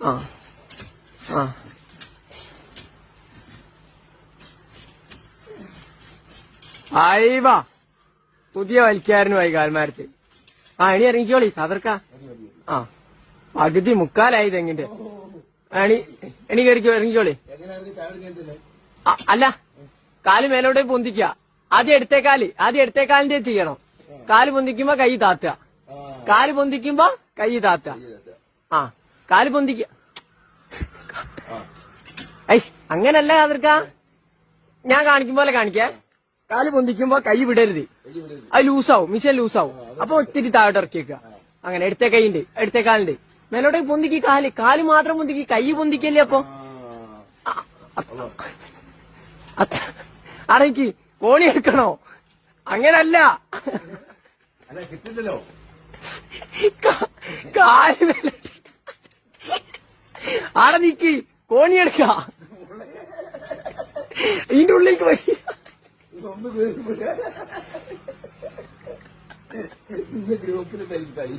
ആ ആ ആയിവാ പുതിയ വലിക്കാരനുമായി കാൽമാരത്ത്. ആ എണി ഇറങ്ങിക്കോളി സാദർക്ക. ആ പകുതി മുക്കാലായി തെങ്ങിന്റെ. എണി കയറിക്കോ, ഇറങ്ങിക്കോളി. അല്ല, കാല് മേലോട്ട് പൊന്തിക്ക. ആദ്യം എടുത്തേക്കാലിന്റെ ചെയ്യണം. കാല് പൊന്തിക്കുമ്പോ കൈ താത്തുക. കാല് പൊന്തിക്കുമ്പോ കൈ താത്തുക. ആ കാല് പൊന്തിക്ക. അങ്ങനല്ല സാദർക്ക, ഞാൻ കാണിക്കും പോലെ കാണിക്കേ. കാല് പൊന്തിക്കുമ്പോ കൈ വിടരുത്, അത് ലൂസാവും, മിഷൻ ലൂസാവും. അപ്പൊ ഒത്തിരി താഴോട്ട് ഇറക്കി വെക്കുക. അങ്ങനെ എടുത്തേ കാലിന്റെ മേലോട്ടേക്ക് പൊന്തിക്ക്. കാല് മാത്രം പൊന്തിക്ക്, കൈ പൊന്തിക്കല്ലേ. അപ്പൊ അടയ്ക്ക് കോണി എടുക്കണോ? അങ്ങനല്ല, കാല് മേലോട്ട് ആടെ നിക്ക്, കോണി എടുക്ക. ഇതിന്റെ ഉള്ളിലേക്ക് പോയി ഗ്രൂപ്പിൽ കളി